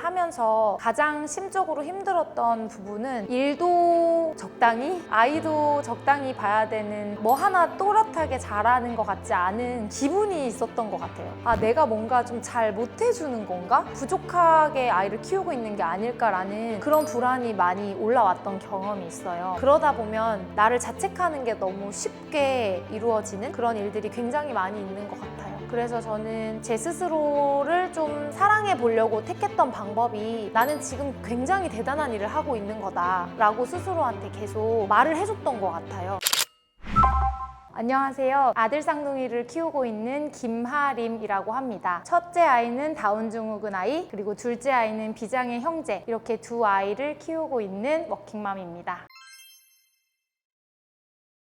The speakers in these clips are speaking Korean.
하면서 가장 심적으로 힘들었던 부분은 일도 적당히, 아이도 적당히 봐야 되는 뭐 하나 또렷하게 잘하는 것 같지 않은 기분이 있었던 것 같아요. 아, 내가 뭔가 좀 잘 못해주는 건가? 부족하게 아이를 키우고 있는 게 아닐까라는 그런 불안이 많이 올라왔던 경험이 있어요. 그러다 보면 나를 자책하는 게 너무 쉽게 이루어지는 그런 일들이 굉장히 많이 있는 것 같아요. 그래서 저는 제 스스로를 좀 사랑해 보려고 택했던 방법이 나는 지금 굉장히 대단한 일을 하고 있는 거다 라고 스스로한테 계속 말을 해줬던 것 같아요. 안녕하세요. 아들 쌍둥이를 키우고 있는 김하림이라고 합니다. 첫째 아이는 다운증후군 아이, 그리고 둘째 아이는 비장애 형제, 이렇게 두 아이를 키우고 있는 워킹맘입니다.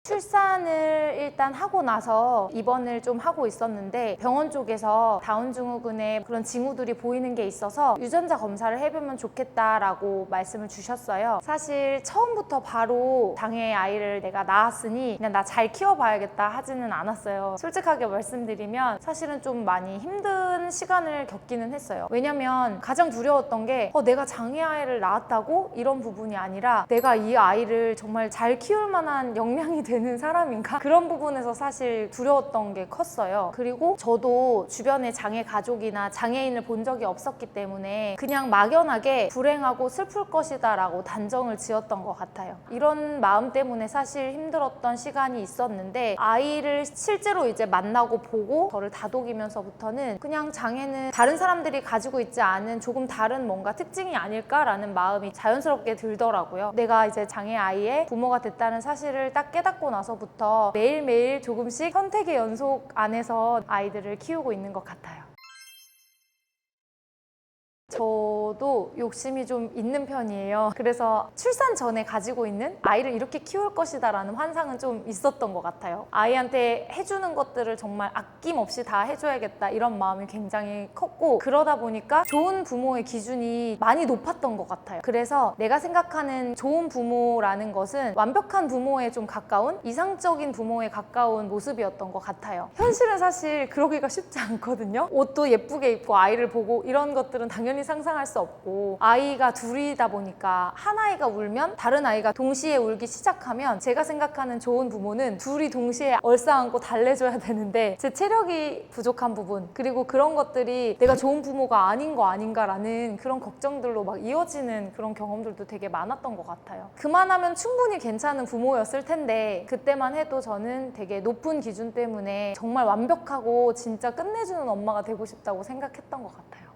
출산을 일단 하고 나서 입원을 좀 하고 있었는데 병원 쪽에서 다운증후군의 그런 징후들이 보이는 게 있어서 유전자 검사를 해보면 좋겠다라고 말씀을 주셨어요. 사실 처음부터 바로 장애 아이를 내가 낳았으니 그냥 나 잘 키워봐야겠다 하지는 않았어요. 솔직하게 말씀드리면 사실은 좀 많이 힘든 시간을 겪기는 했어요. 왜냐면 가장 두려웠던 게 내가 장애 아이를 낳았다고? 이런 부분이 아니라 내가 이 아이를 정말 잘 키울 만한 역량이 되는 사람인가? 그런 부분에서 사실 두려웠던 게 컸어요. 그리고 저도 주변에 장애 가족이나 장애인을 본 적이 없었기 때문에 그냥 막연하게 불행하고 슬플 것이다 라고 단정을 지었던 것 같아요. 이런 마음 때문에 사실 힘들었던 시간이 있었는데 아이를 실제로 이제 만나고 보고 저를 다독이면서부터는 그냥 장애는 다른 사람들이 가지고 있지 않은 조금 다른 뭔가 특징이 아닐까라는 마음이 자연스럽게 들더라고요. 내가 이제 장애 아이의 부모가 됐다는 사실을 딱 깨닫고 나서부터 매일매일 조금씩 선택의 연속 안에서 아이들을 키우고 있는 것 같아요. 저도 욕심이 좀 있는 편이에요. 그래서 출산 전에 가지고 있는 아이를 이렇게 키울 것이다 라는 환상은 좀 있었던 것 같아요. 아이한테 해주는 것들을 정말 아낌없이 다 해줘야겠다 이런 마음이 굉장히 컸고, 그러다 보니까 좋은 부모의 기준이 많이 높았던 것 같아요. 그래서 내가 생각하는 좋은 부모라는 것은 완벽한 부모에 좀 가까운, 이상적인 부모에 가까운 모습이었던 것 같아요. 현실은 사실 그러기가 쉽지 않거든요. 옷도 예쁘게 입고 아이를 보고 이런 것들은 당연히 상상할 수 없고, 아이가 둘이다 보니까 한 아이가 울면 다른 아이가 동시에 울기 시작하면 제가 생각하는 좋은 부모는 둘이 동시에 얼싸안고 달래줘야 되는데 제 체력이 부족한 부분, 그리고 그런 것들이 내가 좋은 부모가 아닌 거 아닌가라는 그런 걱정들로 막 이어지는 그런 경험들도 되게 많았던 것 같아요. 그만하면 충분히 괜찮은 부모였을 텐데 그때만 해도 저는 되게 높은 기준 때문에 정말 완벽하고 진짜 끝내주는 엄마가 되고 싶다고 생각했던 것 같아요.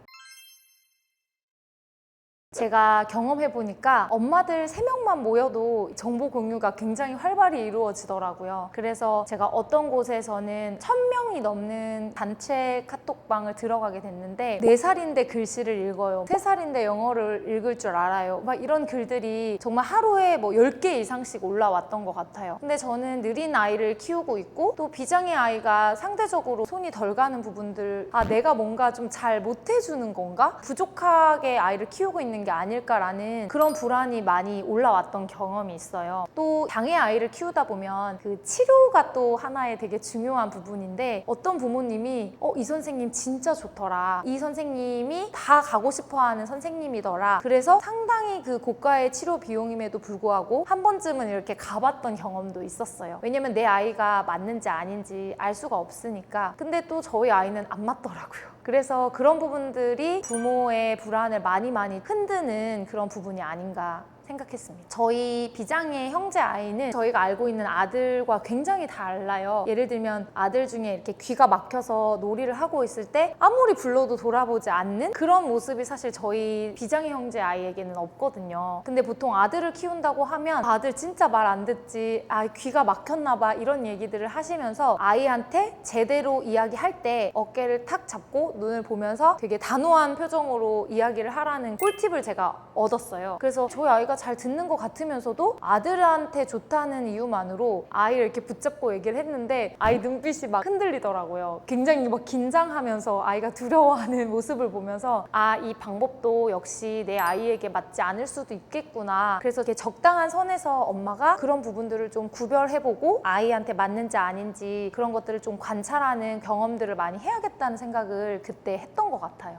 제가 경험해보니까 엄마들 3명만 모여도 정보 공유가 굉장히 활발히 이루어지더라고요. 그래서 제가 어떤 곳에서는 1000명이 넘는 단체 카톡방을 들어가게 됐는데 4살인데 글씨를 읽어요. 3살인데 영어를 읽을 줄 알아요. 막 이런 글들이 정말 하루에 뭐 10개 이상씩 올라왔던 것 같아요. 근데 저는 느린 아이를 키우고 있고 또 비장애 아이가 상대적으로 손이 덜 가는 부분들, 아, 내가 뭔가 좀 잘 못해주는 건가? 부족하게 아이를 키우고 있는 게 아닐까라는 그런 불안이 많이 올라왔던 경험이 있어요. 또 장애 아이를 키우다 보면 그 치료가 또 하나의 되게 중요한 부분인데 어떤 부모님이 이 선생님 진짜 좋더라, 이 선생님이 다 가고 싶어하는 선생님이더라, 그래서 상당히 그 고가의 치료 비용임에도 불구하고 한 번쯤은 이렇게 가봤던 경험도 있었어요. 왜냐면 내 아이가 맞는지 아닌지 알 수가 없으니까. 근데 또 저희 아이는 안 맞더라고요. 그래서 그런 부분들이 부모의 불안을 많이 흔드는 그런 부분이 아닌가 생각했습니다. 저희 비장애 형제 아이는 저희가 알고 있는 아들과 굉장히 달라요. 예를 들면 아들 중에 이렇게 귀가 막혀서 놀이를 하고 있을 때 아무리 불러도 돌아보지 않는 그런 모습이 사실 저희 비장애 형제 아이에게는 없거든요. 근데 보통 아들을 키운다고 하면 아들 진짜 말 안 듣지, 아 귀가 막혔나 봐, 이런 얘기들을 하시면서 아이한테 제대로 이야기할 때 어깨를 탁 잡고 눈을 보면서 되게 단호한 표정으로 이야기를 하라는 꿀팁을 제가 얻었어요. 그래서 저희 아이가 잘 듣는 것 같으면서도 아들한테 좋다는 이유만으로 아이를 이렇게 붙잡고 얘기를 했는데 아이 눈빛이 막 흔들리더라고요. 굉장히 막 긴장하면서 아이가 두려워하는 모습을 보면서 아, 이 방법도 역시 내 아이에게 맞지 않을 수도 있겠구나. 그래서 이렇게 적당한 선에서 엄마가 그런 부분들을 좀 구별해보고 아이한테 맞는지 아닌지 그런 것들을 좀 관찰하는 경험들을 많이 해야겠다는 생각을 그때 했던 것 같아요.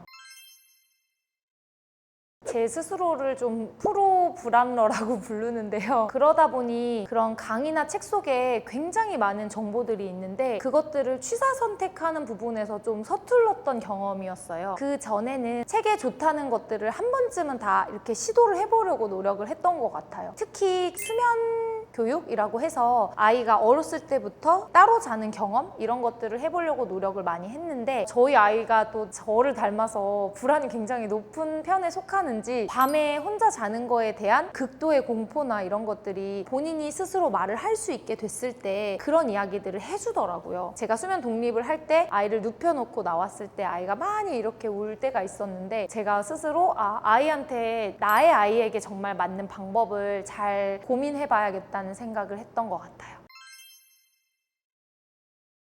제 스스로를 좀 프로 브람러라고 부르는데요. 그러다 보니 그런 강의나 책 속에 굉장히 많은 정보들이 있는데 그것들을 취사 선택하는 부분에서 좀 서툴렀던 경험이었어요. 그 전에는 책에 좋다는 것들을 한 번쯤은 다 이렇게 시도를 해보려고 노력을 했던 것 같아요. 특히 수면 교육이라고 해서 아이가 어렸을 때부터 따로 자는 경험 이런 것들을 해보려고 노력을 많이 했는데 저희 아이가 또 저를 닮아서 불안이 굉장히 높은 편에 속하는지 밤에 혼자 자는 거에 대한 극도의 공포나 이런 것들이 본인이 스스로 말을 할 수 있게 됐을 때 그런 이야기들을 해주더라고요. 제가 수면 독립을 할 때 아이를 눕혀놓고 나왔을 때 아이가 많이 이렇게 울 때가 있었는데 제가 스스로 아이한테 나의 아이에게 정말 맞는 방법을 잘 고민해봐야겠다는 생각을 했던 것 같아요.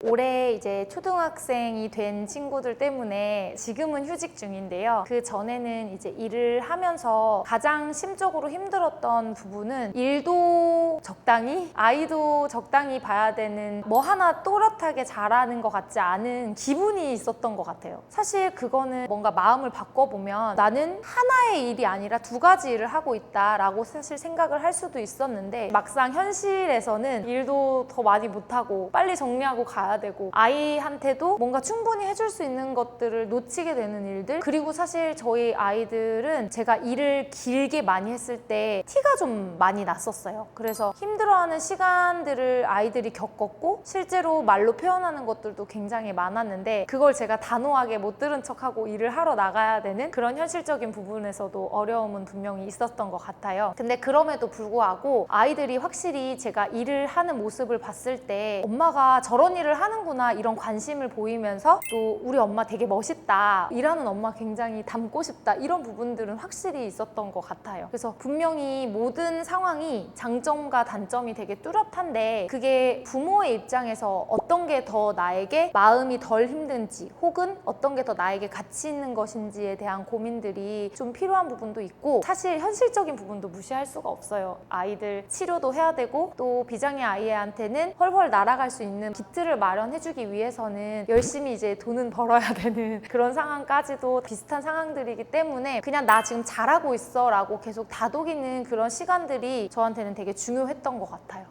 올해 이제 초등학생이 된 친구들 때문에 지금은 휴직 중인데요. 그 전에는 이제 일을 하면서 가장 심적으로 힘들었던 부분은 일도 적당히, 아이도 적당히 봐야 되는 뭐 하나 또렷하게 잘하는 것 같지 않은 기분이 있었던 것 같아요. 사실 그거는 뭔가 마음을 바꿔보면 나는 하나의 일이 아니라 두 가지 일을 하고 있다라고 사실 생각을 할 수도 있었는데 막상 현실에서는 일도 더 많이 못하고 빨리 정리하고 가야 되고 아이한테도 뭔가 충분히 해줄 수 있는 것들을 놓치게 되는 일들 그리고 사실 저희 아이들은 제가 일을 길게 많이 했을 때 티가 좀 많이 났었어요. 그래서 힘들어하는 시간들을 아이들이 겪었고 실제로 말로 표현하는 것들도 굉장히 많았는데 그걸 제가 단호하게 못 들은 척하고 일을 하러 나가야 되는 그런 현실적인 부분에서도 어려움은 분명히 있었던 것 같아요. 근데 그럼에도 불구하고 아이들이 확실히 제가 일을 하는 모습을 봤을 때 엄마가 저런 일을 하는구나 이런 관심을 보이면서 또 우리 엄마 되게 멋있다 일하는 엄마 굉장히 닮고 싶다 이런 부분들은 확실히 있었던 것 같아요. 그래서 분명히 모든 상황이 장점과 단점이 되게 뚜렷한데 그게 부모의 입장에서 어떤 게 더 나에게 마음이 덜 힘든지 혹은 어떤 게 더 나에게 가치 있는 것인지에 대한 고민들이 좀 필요한 부분도 있고 사실 현실적인 부분도 무시할 수가 없어요. 아이들 치료도 해야 되고 또 비장의 아이한테는 헐헐 날아갈 수 있는 비트를 마련해주기 위해서는 열심히 이제 돈은 벌어야 되는 그런 상황까지도 비슷한 상황들이기 때문에 그냥 나 지금 잘하고 있어 라고 계속 다독이는 그런 시간들이 저한테는 되게 중요했던 것 같아요.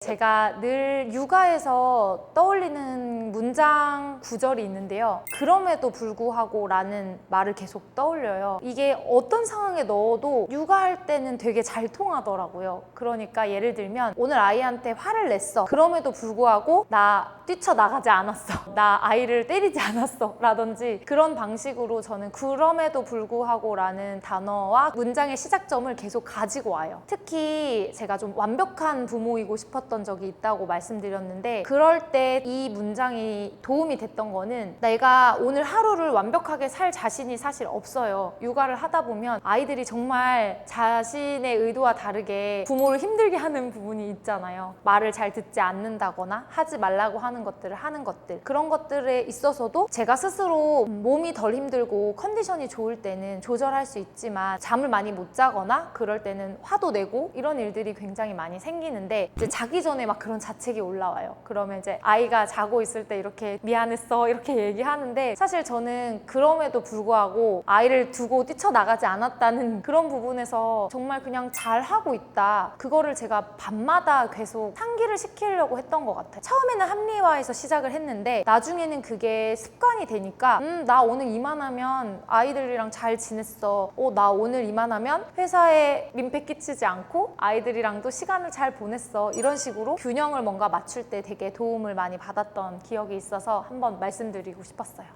제가 늘 육아에서 떠올리는 문장 구절이 있는데요. 그럼에도 불구하고 라는 말을 계속 떠올려요. 이게 어떤 상황에 넣어도 육아할 때는 되게 잘 통하더라고요. 그러니까 예를 들면 오늘 아이한테 화를 냈어. 그럼에도 불구하고 나 뛰쳐나가지 않았어. 나 아이를 때리지 않았어. 라든지 그런 방식으로 저는 그럼에도 불구하고 라는 단어와 문장의 시작점을 계속 가지고 와요. 특히 제가 좀 완벽한 부모이고 싶었던 적이 있다고 말씀드렸는데 그럴 때 이 문장이 도움이 됐던 거는 내가 오늘 하루를 완벽하게 살 자신이 사실 없어요. 육아를 하다 보면 아이들이 정말 자신의 의도와 다르게 부모를 힘들게 하는 부분이 있잖아요. 말을 잘 듣지 않는다거나 하지 말라고 하는 것들을 하는 것들 그런 것들에 있어서도 제가 스스로 몸이 덜 힘들고 컨디션이 좋을 때는 조절할 수 있지만 잠을 많이 못 자거나 그럴 때는 화도 내고 이런 일들이 굉장히 많이 생기는데 이제 자기 전에 막 그런 자책이 올라와요. 그러면 이제 아이가 자고 있을 때 이렇게 미안했어 이렇게 얘기하는데 사실 저는 그럼에도 불구하고 아이를 두고 뛰쳐나가지 않았다는 그런 부분에서 정말 그냥 잘하고 있다. 그거를 제가 밤마다 계속 상기를 시키려고 했던 것 같아요. 처음에는 합리화해서 시작을 했는데 나중에는 그게 습관이 되니까 나 오늘 이만하면 아이들이랑 잘 지냈어. 나 오늘 이만하면 회사에 민폐 끼치지 않고 아이들이랑도 시간을 잘 보냈어. 이런 식으로 균형을 뭔가 맞출 때 되게 도움을 많이 받았던 기억이 있어서 한번 말씀드리고 싶었어요.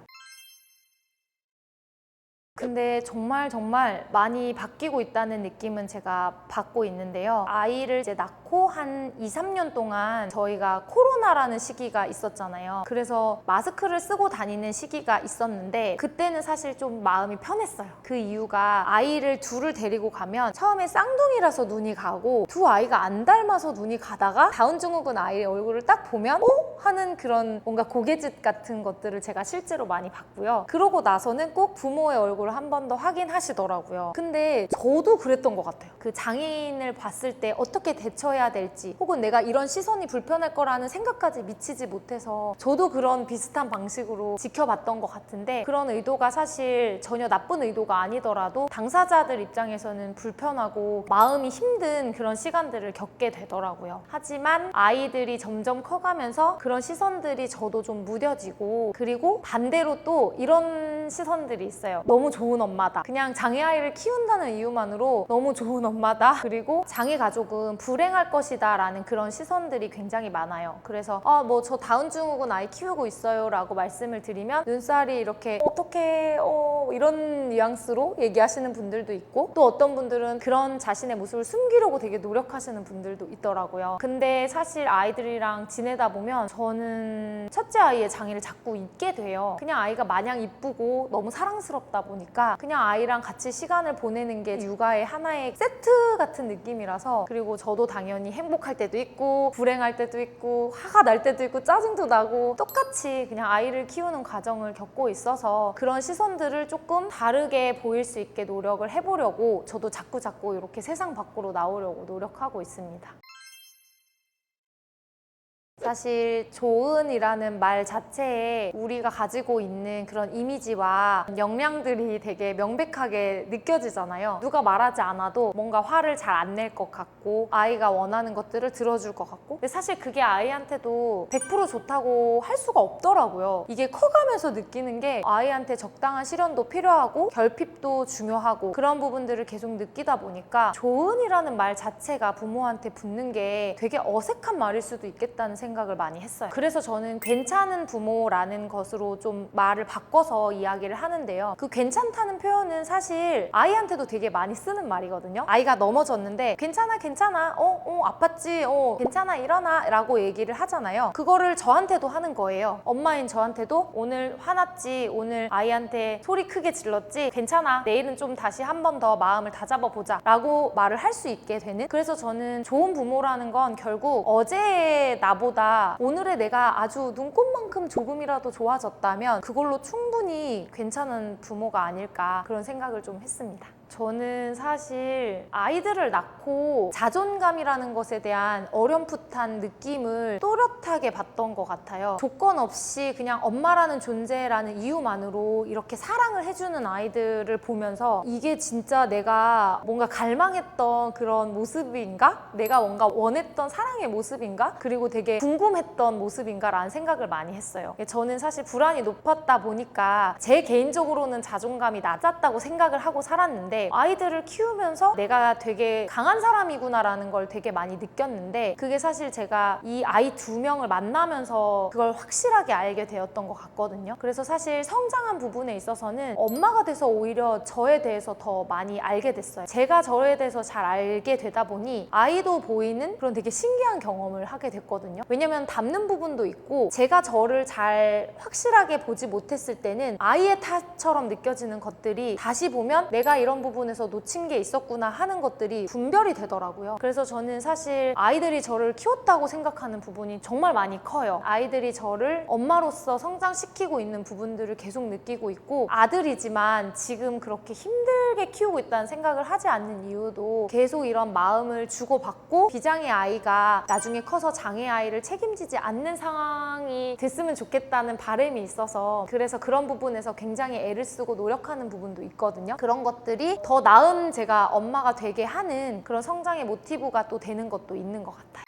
근데 정말 많이 바뀌고 있다는 느낌은 제가 받고 있는데요. 아이를 이제 낳고 한 2, 3년 동안 저희가 코로나라는 시기가 있었잖아요. 그래서 마스크를 쓰고 다니는 시기가 있었는데 그때는 사실 좀 마음이 편했어요. 그 이유가 아이를 둘을 데리고 가면 처음에 쌍둥이라서 눈이 가고 두 아이가 안 닮아서 눈이 가다가 다운증후군 아이의 얼굴을 딱 보면 하는 그런 뭔가 고개짓 같은 것들을 제가 실제로 많이 봤고요. 그러고 나서는 꼭 부모의 얼굴을 한 번 더 확인하시더라고요. 근데 저도 그랬던 것 같아요. 그 장애인을 봤을 때 어떻게 대처해야 해야 될지, 혹은 내가 이런 시선이 불편할 거라는 생각까지 미치지 못해서 저도 그런 비슷한 방식으로 지켜봤던 것 같은데, 그런 의도가 사실 전혀 나쁜 의도가 아니더라도 당사자들 입장에서는 불편하고 마음이 힘든 그런 시간들을 겪게 되더라고요. 하지만 아이들이 점점 커가면서 그런 시선들이 저도 좀 무뎌지고, 그리고 반대로 또 이런 시선들이 있어요. 너무 좋은 엄마다. 그냥 장애 아이를 키운다는 이유만으로 너무 좋은 엄마다. 그리고 장애 가족은 불행할 것이다 라는 그런 시선들이 굉장히 많아요. 그래서 뭐 저 다운 증후군 아이 키우고 있어요 라고 말씀을 드리면 눈살이 이렇게 어떻게 이런 뉘앙스로 얘기하시는 분들도 있고, 또 어떤 분들은 그런 자신의 모습을 숨기려고 되게 노력하시는 분들도 있더라고요. 근데 사실 아이들이랑 지내다 보면 저는 첫째 아이의 장애를 자꾸 잊게 돼요. 그냥 아이가 마냥 이쁘고 너무 사랑스럽다 보니까 그냥 아이랑 같이 시간을 보내는 게 육아의 하나의 세트 같은 느낌이라서, 그리고 저도 당연히 행복할 때도 있고 불행할 때도 있고 화가 날 때도 있고 짜증도 나고 똑같이 그냥 아이를 키우는 과정을 겪고 있어서 그런 시선들을 조금 다르게 보일 수 있게 노력을 해보려고 저도 자꾸 이렇게 세상 밖으로 나오려고 노력하고 있습니다. 사실 조은이라는 말 자체에 우리가 가지고 있는 그런 이미지와 역량들이 되게 명백하게 느껴지잖아요. 누가 말하지 않아도 뭔가 화를 잘 안 낼 것 같고 아이가 원하는 것들을 들어줄 것 같고, 근데 사실 그게 아이한테도 100% 좋다고 할 수가 없더라고요. 이게 커가면서 느끼는 게 아이한테 적당한 시련도 필요하고 결핍도 중요하고 그런 부분들을 계속 느끼다 보니까 조은이라는 말 자체가 부모한테 붙는 게 되게 어색한 말일 수도 있겠다는 생각을 많이 했어요. 그래서 저는 괜찮은 부모라는 것으로 좀 말을 바꿔서 이야기를 하는데요. 그 괜찮다는 표현은 사실 아이한테도 되게 많이 쓰는 말이거든요. 아이가 넘어졌는데 괜찮아 아팠지, 괜찮아 일어나 라고 얘기를 하잖아요. 그거를 저한테도 하는 거예요. 엄마인 저한테도 오늘 화났지, 오늘 아이한테 소리 크게 질렀지, 괜찮아, 내일은 좀 다시 한 번 더 마음을 다잡아보자 라고 말을 할 수 있게 되는, 그래서 저는 좋은 부모라는 건 결국 어제의 나보다 오늘의 내가 아주 눈꽃만큼 조금이라도 좋아졌다면 그걸로 충분히 괜찮은 부모가 아닐까, 그런 생각을 좀 했습니다. 저는 사실 아이들을 낳고 자존감이라는 것에 대한 어렴풋한 느낌을 또렷하게 봤던 것 같아요. 조건 없이 그냥 엄마라는 존재라는 이유만으로 이렇게 사랑을 해주는 아이들을 보면서 이게 진짜 내가 뭔가 갈망했던 그런 모습인가? 내가 뭔가 원했던 사랑의 모습인가? 그리고 되게 궁금했던 모습인가? 라는 생각을 많이 했어요. 저는 사실 불안이 높았다 보니까 제 개인적으로는 자존감이 낮았다고 생각을 하고 살았는데, 아이들을 키우면서 내가 되게 강한 사람이구나라는 걸 되게 많이 느꼈는데, 그게 사실 제가 이 아이 2명을 만나면서 그걸 확실하게 알게 되었던 것 같거든요. 그래서 사실 성장한 부분에 있어서는 엄마가 돼서 오히려 저에 대해서 더 많이 알게 됐어요. 제가 저에 대해서 잘 알게 되다 보니 아이도 보이는 그런 되게 신기한 경험을 하게 됐거든요. 왜냐면 닮는 부분도 있고, 제가 저를 잘 확실하게 보지 못했을 때는 아이의 탓처럼 느껴지는 것들이 다시 보면 내가 이런 부분에서 놓친 게 있었구나 하는 것들이 분별이 되더라고요. 그래서 저는 사실 아이들이 저를 키웠다고 생각하는 부분이 정말 많이 커요. 아이들이 저를 엄마로서 성장시키고 있는 부분들을 계속 느끼고 있고, 아들이지만 지금 그렇게 힘들게 키우고 있다는 생각을 하지 않는 이유도 계속 이런 마음을 주고받고 비장애 아이가 나중에 커서 장애 아이를 책임지지 않는 상황이 됐으면 좋겠다는 바람이 있어서, 그래서 그런 부분에서 굉장히 애를 쓰고 노력하는 부분도 있거든요. 그런 것들이 더 나은 제가 엄마가 되게 하는 그런 성장의 모티브가 또 되는 것도 있는 것 같아요.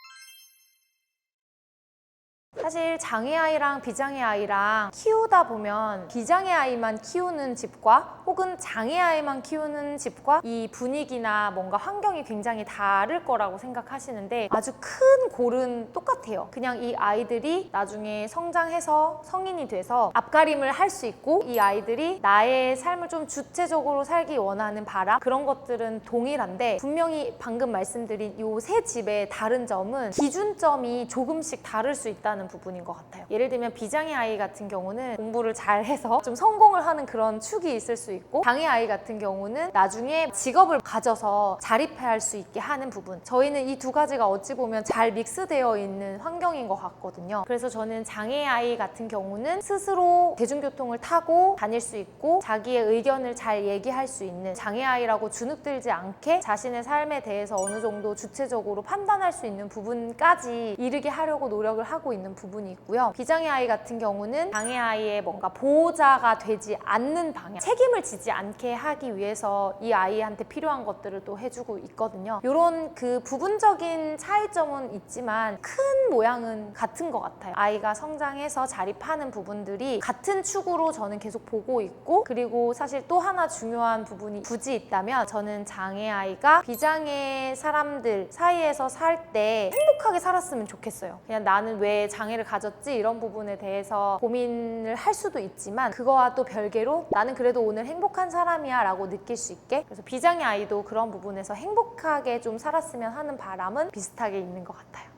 사실 장애아이랑 비장애아이랑 키우다 보면 비장애아이만 키우는 집과 혹은 장애아이만 키우는 집과 이 분위기나 뭔가 환경이 굉장히 다를 거라고 생각하시는데, 아주 큰 골은 똑같아요. 그냥 이 아이들이 나중에 성장해서 성인이 돼서 앞가림을 할 수 있고, 이 아이들이 나의 삶을 좀 주체적으로 살기 원하는 바람, 그런 것들은 동일한데, 분명히 방금 말씀드린 이 세 집의 다른 점은 기준점이 조금씩 다를 수 있다는 부분인 것 같아요. 예를 들면 비장의 아이 같은 경우는 공부를 잘해서 좀 성공을 하는 그런 축이 있을 수 있고, 장의 아이 같은 경우는 나중에 직업을 가져서 자립할 수 있게 하는 부분. 저희는 이 두 가지가 어찌 보면 잘 믹스되어 있는 환경인 것 같거든요. 그래서 저는 장의 아이 같은 경우는 스스로 대중교통을 타고 다닐 수 있고 자기의 의견을 잘 얘기할 수 있는, 장의 아이라고 주눅들지 않게 자신의 삶에 대해서 어느 정도 주체적으로 판단할 수 있는 부분까지 이르게 하려고 노력을 하고 있는 부분이 있고요. 비장의 아이 같은 경우는 장의 아이의 뭔가 보호자가 되지 않는 방향, 책임을 지지 않게 하기 위해서 이 아이한테 필요한 것들을 또 해주고 있거든요. 이런 그 부분적인 차이점은 있지만 큰 모양은 같은 것 같아요. 아이가 성장해서 자립하는 부분들이 같은 축으로 저는 계속 보고 있고, 그리고 사실 또 하나 중요한 부분이 굳이 있다면 저는 장애 아이가 비장애 사람들 사이에서 살 때 행복하게 살았으면 좋겠어요. 그냥 나는 왜 장애를 가졌지? 이런 부분에 대해서 고민을 할 수도 있지만 그거와 또 별개로 나는 그래도 오늘 행복한 사람이야 라고 느낄 수 있게, 그래서 비장애 아이도 그런 부분에서 행복하게 좀 살았으면 하는 바람은 비슷하게 있는 것 같아요.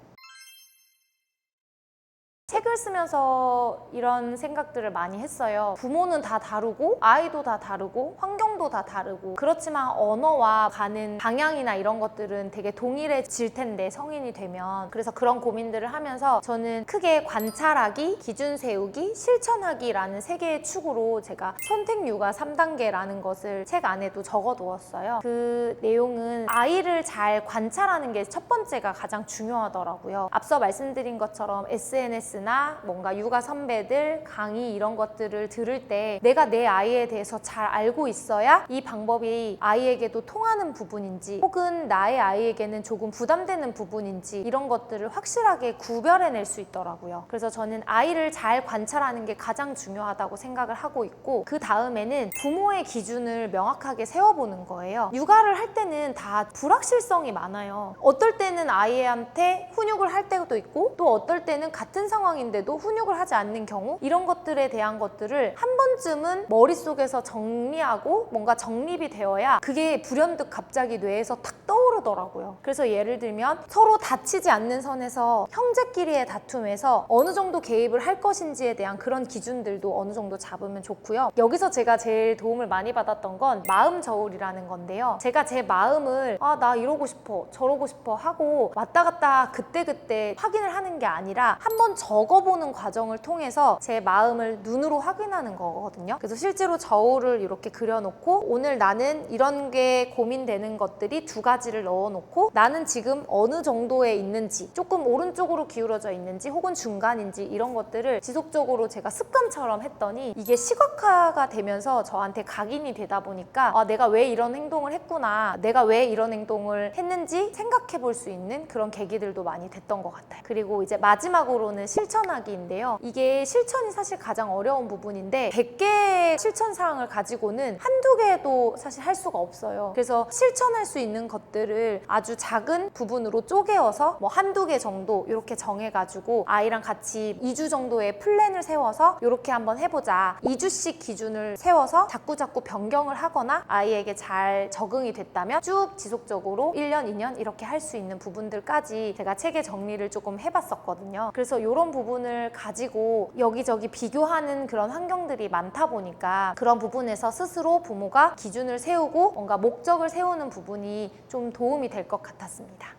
책을 쓰면서 이런 생각들을 많이 했어요. 부모는 다 다르고 아이도 다 다르고 환경도 다 다르고, 그렇지만 언어와 가는 방향이나 이런 것들은 되게 동일해질 텐데 성인이 되면. 그래서 그런 고민들을 하면서 저는 크게 관찰하기, 기준 세우기, 실천하기라는 세 개의 축으로 제가 선택 육아 3단계라는 것을 책 안에도 적어두었어요. 그 내용은 아이를 잘 관찰하는 게 첫 번째가 가장 중요하더라고요. 앞서 말씀드린 것처럼 SNS 나 뭔가 육아 선배들 강의 이런 것들을 들을 때 내가 내 아이에 대해서 잘 알고 있어야 이 방법이 아이에게도 통하는 부분인지 혹은 나의 아이에게는 조금 부담되는 부분인지 이런 것들을 확실하게 구별해낼 수 있더라고요. 그래서 저는 아이를 잘 관찰하는 게 가장 중요하다고 생각을 하고 있고, 그 다음에는 부모의 기준을 명확하게 세워보는 거예요. 육아를 할 때는 다 불확실성이 많아요. 어떨 때는 아이한테 훈육을 할 때도 있고, 또 어떨 때는 같은 상황인데도 훈육을 하지 않는 경우, 이런 것들에 대한 것들을 한 번쯤은 머릿속에서 정리하고 뭔가 정립이 되어야 그게 불현듯 갑자기 뇌에서 탁 떠오르더라고요. 그래서 예를 들면 서로 다치지 않는 선에서 형제끼리의 다툼에서 어느 정도 개입을 할 것인지에 대한 그런 기준들도 어느 정도 잡으면 좋고요. 여기서 제가 제일 도움을 많이 받았던 건 마음 저울이라는 건데요. 제가 제 마음을 나 이러고 싶어 저러고 싶어 하고 왔다 갔다 그때그때 확인을 하는 게 아니라 한번 적어보는 과정을 통해서 제 마음을 눈으로 확인하는 거거든요. 그래서 실제로 저울을 이렇게 그려놓고 오늘 나는 이런 게 고민되는 것들이 두 가지를 넣어놓고 나는 지금 어느 정도에 있는지, 조금 오른쪽으로 기울어져 있는지 혹은 중간인지 이런 것들을 지속적으로 제가 습관처럼 했더니 이게 시각화가 되면서 저한테 각인이 되다 보니까 내가 왜 이런 행동을 했구나, 내가 왜 이런 행동을 했는지 생각해 볼 수 있는 그런 계기들도 많이 됐던 것 같아요. 그리고 이제 마지막으로는 실천하기인데요. 이게 실천이 사실 가장 어려운 부분인데 100개의 실천 사항을 가지고는 한두 개도 사실 할 수가 없어요. 그래서 실천할 수 있는 것들을 아주 작은 부분으로 쪼개어서 뭐 한두 개 정도 이렇게 정해가지고 아이랑 같이 2주 정도의 플랜을 세워서 이렇게 한번 해보자, 2주씩 기준을 세워서 자꾸자꾸 변경을 하거나 아이에게 잘 적응이 됐다면 쭉 지속적으로 1년, 2년 이렇게 할 수 있는 부분들까지 제가 책에 정리를 조금 해봤었거든요. 그래서 이런 부분을 가지고 여기저기 비교하는 그런 환경들이 많다 보니까 그런 부분에서 스스로 부모가 기준을 세우고 뭔가 목적을 세우는 부분이 좀 도움이 될 것 같았습니다.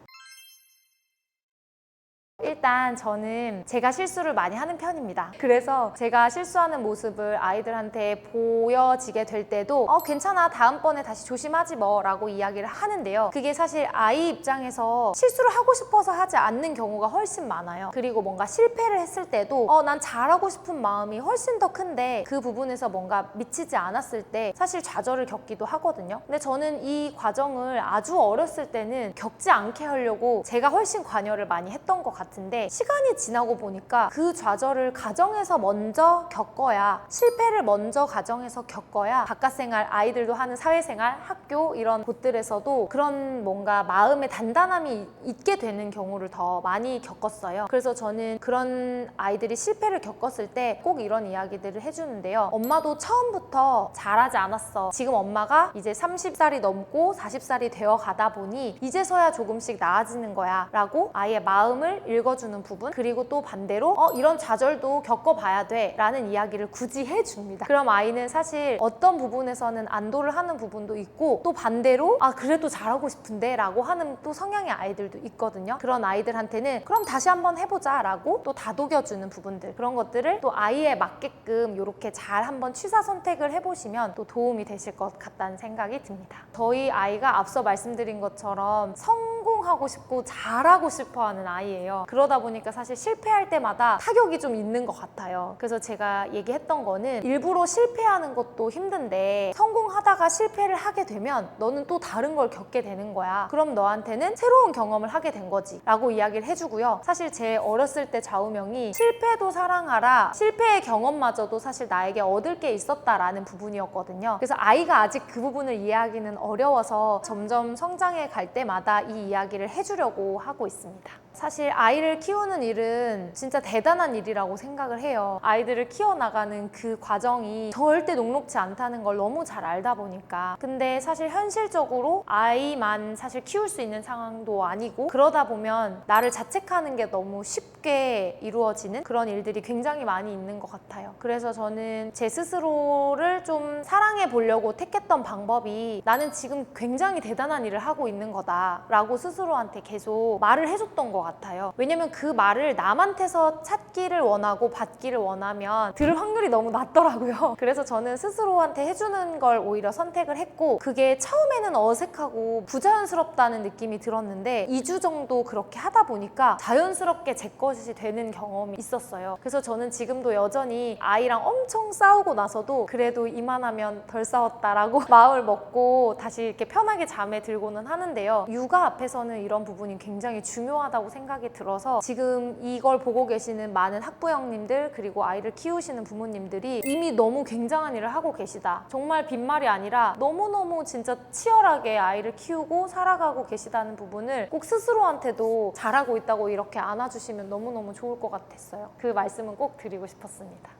일단 저는 제가 실수를 많이 하는 편입니다. 그래서 제가 실수하는 모습을 아이들한테 보여지게 될 때도 괜찮아, 다음번에 다시 조심하지 뭐 라고 이야기를 하는데요. 그게 사실 아이 입장에서 실수를 하고 싶어서 하지 않는 경우가 훨씬 많아요. 그리고 뭔가 실패를 했을 때도 난 잘하고 싶은 마음이 훨씬 더 큰데 그 부분에서 뭔가 미치지 않았을 때 사실 좌절을 겪기도 하거든요. 근데 저는 이 과정을 아주 어렸을 때는 겪지 않게 하려고 제가 훨씬 관여를 많이 했던 것 같아요. 같은데 시간이 지나고 보니까 그 좌절을 가정에서 먼저 겪어야, 실패를 먼저 가정에서 겪어야 바깥생활, 아이들도 하는 사회생활, 학교 이런 곳들에서도 그런 뭔가 마음의 단단함이 있게 되는 경우를 더 많이 겪었어요. 그래서 저는 그런 아이들이 실패를 겪었을 때 꼭 이런 이야기들을 해주는데요. 엄마도 처음부터 잘하지 않았어. 지금 엄마가 이제 30살이 넘고 40살이 되어 가다 보니 이제서야 조금씩 나아지는 거야 라고 아이의 마음을 읽어주는 부분, 그리고 또 반대로 이런 좌절도 겪어봐야 돼 라는 이야기를 굳이 해줍니다. 그럼 아이는 사실 어떤 부분에서는 안도를 하는 부분도 있고, 또 반대로 그래도 잘하고 싶은데 라고 하는 또 성향의 아이들도 있거든요. 그런 아이들한테는 그럼 다시 한번 해보자 라고 또 다독여주는 부분들, 그런 것들을 또 아이에 맞게끔 이렇게 잘 한번 취사 선택을 해보시면 또 도움이 되실 것 같다는 생각이 듭니다. 저희 아이가 앞서 말씀드린 것처럼 성공하고 싶고 잘하고 싶어 하는 아이예요. 그러다 보니까 사실 실패할 때마다 타격이 좀 있는 것 같아요. 그래서 제가 얘기했던 거는 일부러 실패하는 것도 힘든데 성공하다가 실패를 하게 되면 너는 또 다른 걸 겪게 되는 거야. 그럼 너한테는 새로운 경험을 하게 된 거지 라고 이야기를 해주고요. 사실 제 어렸을 때 좌우명이 실패도 사랑하라, 실패의 경험마저도 사실 나에게 얻을 게 있었다라는 부분이었거든요. 그래서 아이가 아직 그 부분을 이해하기는 어려워서 점점 성장해 갈 때마다 이 이야기를 해주려고 하고 있습니다. 사실 아이를 키우는 일은 진짜 대단한 일이라고 생각을 해요. 아이들을 키워나가는 그 과정이 절대 녹록지 않다는 걸 너무 잘 알다 보니까. 근데 사실 현실적으로 아이만 사실 키울 수 있는 상황도 아니고, 그러다 보면 나를 자책하는 게 너무 쉽게 이루어지는 그런 일들이 굉장히 많이 있는 것 같아요. 그래서 저는 제 스스로를 좀 사랑해 보려고 택했던 방법이, 나는 지금 굉장히 대단한 일을 하고 있는 거다 라고 스스로한테 계속 말을 해줬던 것 같아요. 왜냐면 그 말을 남한테서 찾기를 원하고 받기를 원하면 들을 확률이 너무 낮더라고요. 그래서 저는 스스로한테 해주는 걸 오히려 선택을 했고, 그게 처음에는 어색하고 부자연스럽다는 느낌이 들었는데 2주 정도 그렇게 하다 보니까 자연스럽게 제 것이 되는 경험이 있었어요. 그래서 저는 지금도 여전히 아이랑 엄청 싸우고 나서도 그래도 이만하면 덜 싸웠다라고 마음을 먹고 다시 이렇게 편하게 잠에 들고는 하는데요. 육아 앞에서는 이런 부분이 굉장히 중요하다고 생각이 들어서 지금 이걸 보고 계시는 많은 학부형님들, 그리고 아이를 키우시는 부모님들이 이미 너무 굉장한 일을 하고 계시다, 정말 빈말이 아니라 너무너무 진짜 치열하게 아이를 키우고 살아가고 계시다는 부분을 꼭 스스로한테도 잘하고 있다고 이렇게 안아주시면 너무너무 좋을 것 같았어요. 그 말씀은 꼭 드리고 싶었습니다.